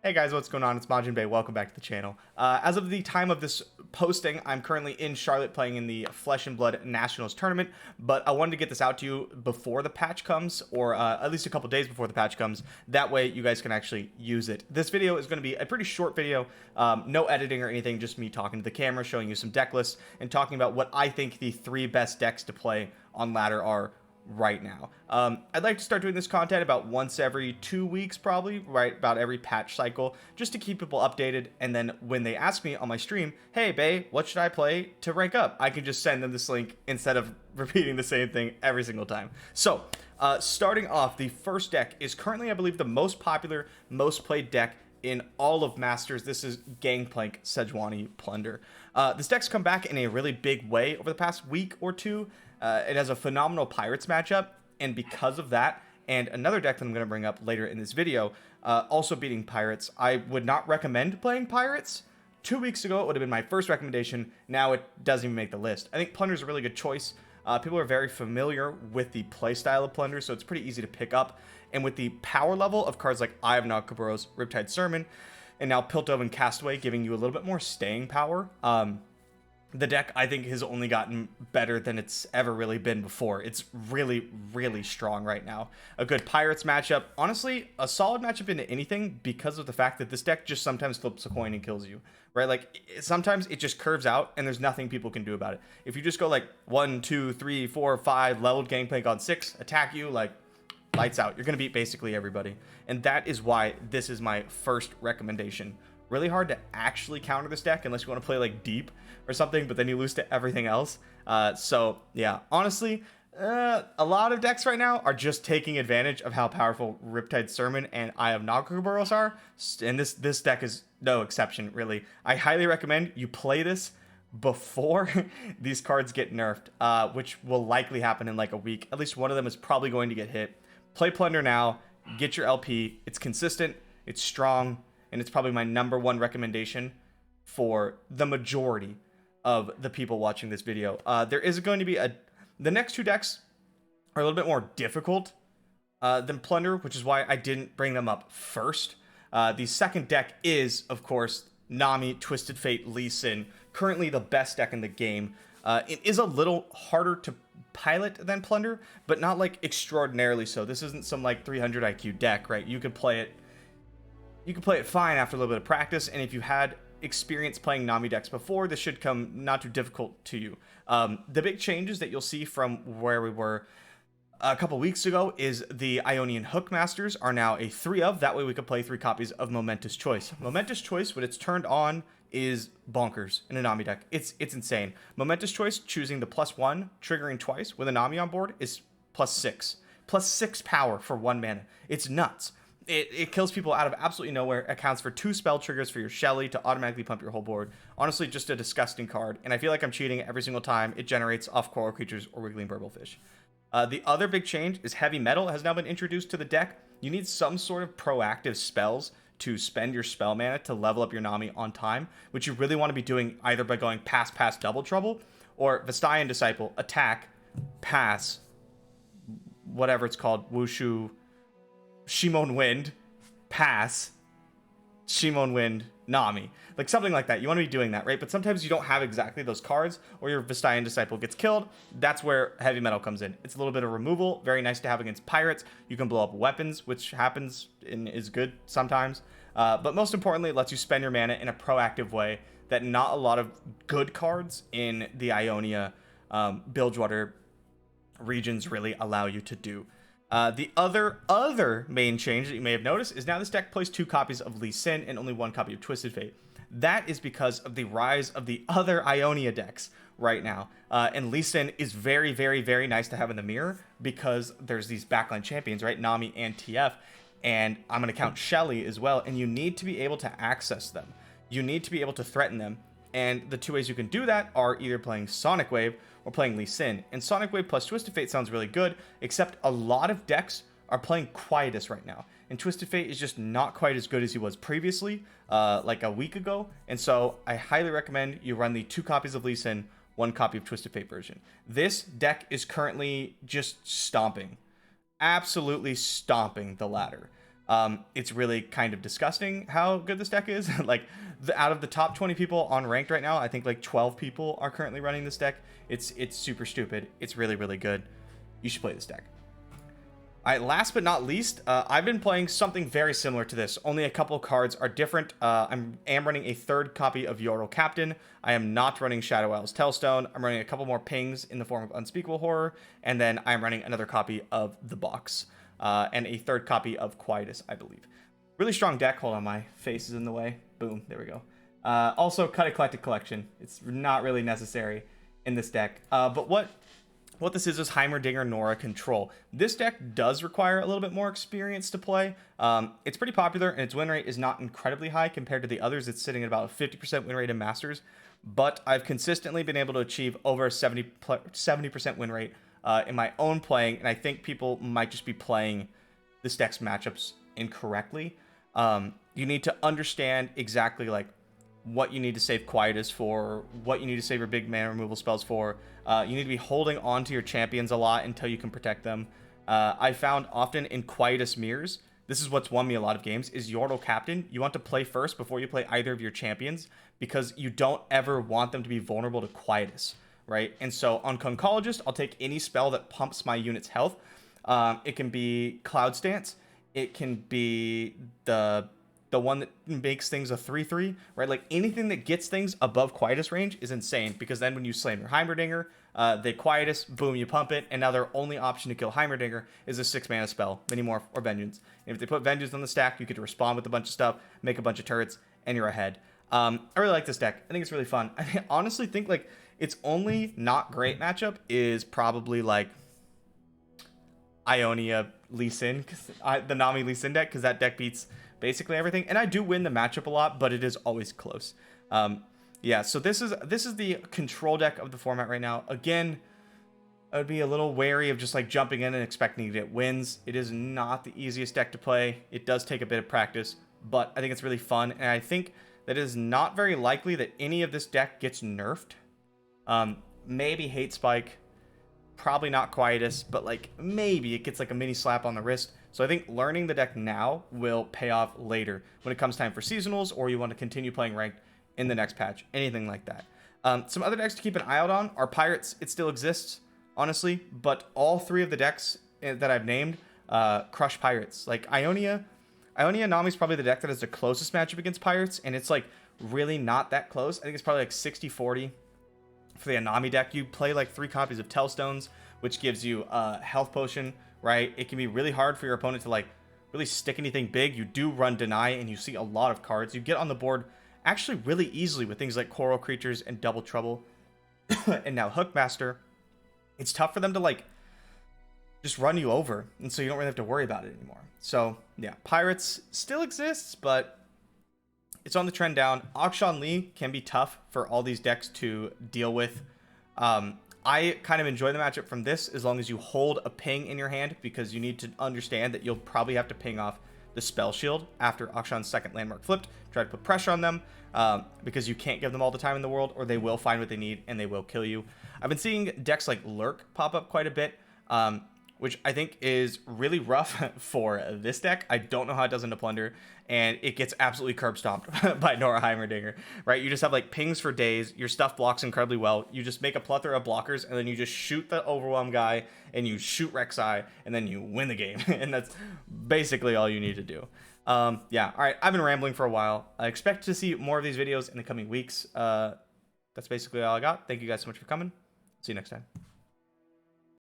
Hey guys, what's going on? It's MajiinBae. Welcome back to the channel. As of the time of this posting, I'm currently in Charlotte playing in the Flesh and Blood Nationals tournament, but I wanted to get this out to you before the patch comes, or at least a couple days before the patch comes. That way you guys can actually use it. This video is going to be a pretty short video, no editing or anything, just me talking to the camera, showing you some deck lists, and talking about what I think the 3 best decks to play on ladder are right now. I'd like to start doing this content about once every 2 weeks, probably, right about every patch cycle, just to keep people updated. And then when they ask me on my stream, hey Bae, what should I play to rank up, I can just send them this link instead of repeating the same thing every single time. So starting off, the first deck is currently, I believe, the most popular, most played deck in all of Masters. This is Gangplank Sejuani Plunder. This deck's come back in a really big way over the past week or two. It has a phenomenal Pirates matchup, and because of that, and another deck that I'm going to bring up later in this video, also beating Pirates, I would not recommend playing Pirates. 2 weeks ago, it would have been my first recommendation. Now it doesn't even make the list. I think Plunder is a really good choice. People are very familiar with the playstyle of Plunder, so it's pretty easy to pick up. And with the power level of cards like Eye of Nagkaburo's Riptide Sermon, and now Piltover Castaway giving you a little bit more staying power, the deck, I think, has only gotten better than it's ever really been before. It's really, really strong right now. A good Pirates matchup. Honestly, a solid matchup into anything because of the fact that this deck just sometimes flips a coin and kills you, right? Like, sometimes it just curves out and there's nothing people can do about it. If you just go like 1, 2, 3, 4, 5, leveled Gangplank on 6, attack you, like, lights out. You're going to beat basically everybody. And that is why this is my first recommendation. Really hard to actually counter this deck unless you want to play like deep or something, but then you lose to everything else. So yeah, honestly, a lot of decks right now are just taking advantage of how powerful Riptide Sermon and Eye of Nagkaburo's are, and this deck is no exception, really. I highly recommend you play this before these cards get nerfed, which will likely happen in like a week. At least one of them is probably going to get hit. Play Plunder now, get your LP. It's consistent, it's strong, and it's probably my #1 recommendation for the majority of the people watching this video. There is going to be the next 2 decks are a little bit more difficult than Plunder, which is why I didn't bring them up first. The second deck is, of course, Nami, Twisted Fate, Lee Sin, currently the best deck in the game. It is a little harder to pilot than Plunder, but not like extraordinarily so. This isn't some like 300 IQ deck, right? You can play it fine after a little bit of practice, and if you had experience playing Nami decks before, this should come not too difficult to you. The big changes that you'll see from where we were a couple weeks ago is the Ionian Hook Masters are now a 3 of. That way we could play 3 copies of Momentous Choice. Momentous Choice, when it's turned on, is bonkers in a Nami deck. It's insane. Momentous Choice, choosing the +1, triggering twice with a Nami on board, is +6. +6 power for 1 mana. It's nuts. It kills people out of absolutely nowhere. Accounts for 2 spell triggers for your Shelly to automatically pump your whole board. Honestly, just a disgusting card, and I feel like I'm cheating every single time it generates off coral creatures or wiggling burblefish. The other big change is Heavy Metal has now been introduced to the deck. You need some sort of proactive spells to spend your spell mana to level up your Nami on time, which you really want to be doing either by going pass, Double Trouble, or Vestayan Disciple, attack, pass, whatever it's called, Wushu, Shimon Wind, pass, Shimon Wind, Nami. Like something like that. You want to be doing that, right? But sometimes you don't have exactly those cards, or your Vestayan Disciple gets killed. That's where Heavy Metal comes in. It's a little bit of removal. Very nice to have against Pirates. You can blow up weapons, which happens and is good sometimes. But most importantly, it lets you spend your mana in a proactive way that not a lot of good cards in the Ionia Bilgewater regions really allow you to do. The other main change that you may have noticed is now this deck plays 2 copies of Lee Sin and only 1 copy of Twisted Fate. That is because of the rise of the other Ionia decks right now. And Lee Sin is very, very, very nice to have in the mirror because there's these backline champions, right? Nami and TF. And I'm going to count Shelly as well. And you need to be able to access them. You need to be able to threaten them. And the 2 ways you can do that are either playing Sonic Wave or playing Lee Sin. And Sonic Wave plus Twisted Fate sounds really good, except a lot of decks are playing Quietus right now. And Twisted Fate is just not quite as good as he was previously, like a week ago. And so I highly recommend you run the 2 copies of Lee Sin, 1 copy of Twisted Fate version. This deck is currently just stomping. Absolutely stomping the ladder. It's really kind of disgusting how good this deck is. Like, out of the top 20 people on ranked right now, I think like 12 people are currently running this deck. It's super stupid. It's really, really good. You should play this deck. All right, last but not least, I've been playing something very similar to this. Only a couple cards are different. I am running a third copy of Yordle Captain. I am not running Shadow Isle's Tellstone. I'm running a couple more pings in the form of Unspeakable Horror, and then I'm running another copy of The Box, and a third copy of Quietus, I believe. Really strong deck. Hold on, my face is in the way. Boom, there we go. Also, Cut Eclectic Collection. It's not really necessary in this deck. But what this is Heimerdinger Norra Control. This deck does require a little bit more experience to play. It's pretty popular, and its win rate is not incredibly high compared to the others. It's sitting at about a 50% win rate in Masters, but I've consistently been able to achieve over a 70% win rate in my own playing, and I think people might just be playing this deck's matchups incorrectly. You need to understand exactly like what you need to save Quietus for, what you need to save your big mana removal spells for. You need to be holding on to your champions a lot until you can protect them. I found often in Quietus mirrors, this is what's won me a lot of games, is Yordle Captain. You want to play first before you play either of your champions, because you don't ever want them to be vulnerable to Quietus, right? And so on Conchologist, I'll take any spell that pumps my unit's health. It can be Cloud Stance. It can be the one that makes things a 3/3, right? Like anything that gets things above Quietus range is insane, because then when you slam your Heimerdinger, they Quietus, boom, you pump it, and now their only option to kill Heimerdinger is a 6-mana spell, Minimorph or Vengeance. And if they put Vengeance on the stack, you get to respond with a bunch of stuff, make a bunch of turrets, and you're ahead. I really like this deck. I think it's really fun. I honestly think like its only not great matchup is probably like Ionia Lee Sin, the Nami Lee Sin deck, because that deck beats basically everything, and I do win the matchup a lot, but it is always close. Yeah, so this is the control deck of the format right now. Again, I would be a little wary of just like jumping in and expecting to get wins. It is not the easiest deck to play. It does take a bit of practice, but I think it's really fun, and I think that it is not very likely that any of this deck gets nerfed. Maybe Hate Spike, probably not Quietus, but like maybe it gets like a mini slap on the wrist. So I think learning the deck now will pay off later when it comes time for seasonals, or you want to continue playing ranked in the next patch, anything like that. Some other decks to keep an eye out on are Pirates. It still exists, honestly, but all three of the decks that I've named crush Pirates. Like Ionia Nami's probably the deck that has the closest matchup against Pirates, and it's like really not that close. I think it's probably like 60-40 for the Anami deck. You play like 3 copies of Tellstones, which gives you a health potion, right? It can be really hard for your opponent to like really stick anything big. You do run Deny, and you see a lot of cards. You get on the board actually really easily with things like Coral Creatures and Double Trouble and now Hookmaster. It's tough for them to like just run you over, and so you don't really have to worry about it anymore. So yeah, Pirates still exists, but it's on the trend down. Akshan Lee can be tough for all these decks to deal with. I kind of enjoy the matchup from this as long as you hold a ping in your hand, because you need to understand that you'll probably have to ping off the Spell Shield after Akshan's second landmark flipped, try to put pressure on them, because you can't give them all the time in the world, or they will find what they need and they will kill you. I've been seeing decks like Lurk pop up quite a bit, which I think is really rough for this deck. I don't know how it does into Plunder, and it gets absolutely curb stomped by Norra Heimerdinger, right? You just have like pings for days, your stuff blocks incredibly well, you just make a plethora of blockers, and then you just shoot the Overwhelm guy, and you shoot Rek'Sai, and then you win the game, and that's basically all you need to do. Yeah, all right, I've been rambling for a while. I expect to see more of these videos in the coming weeks. That's basically all I got. Thank you guys so much for coming. See you next time.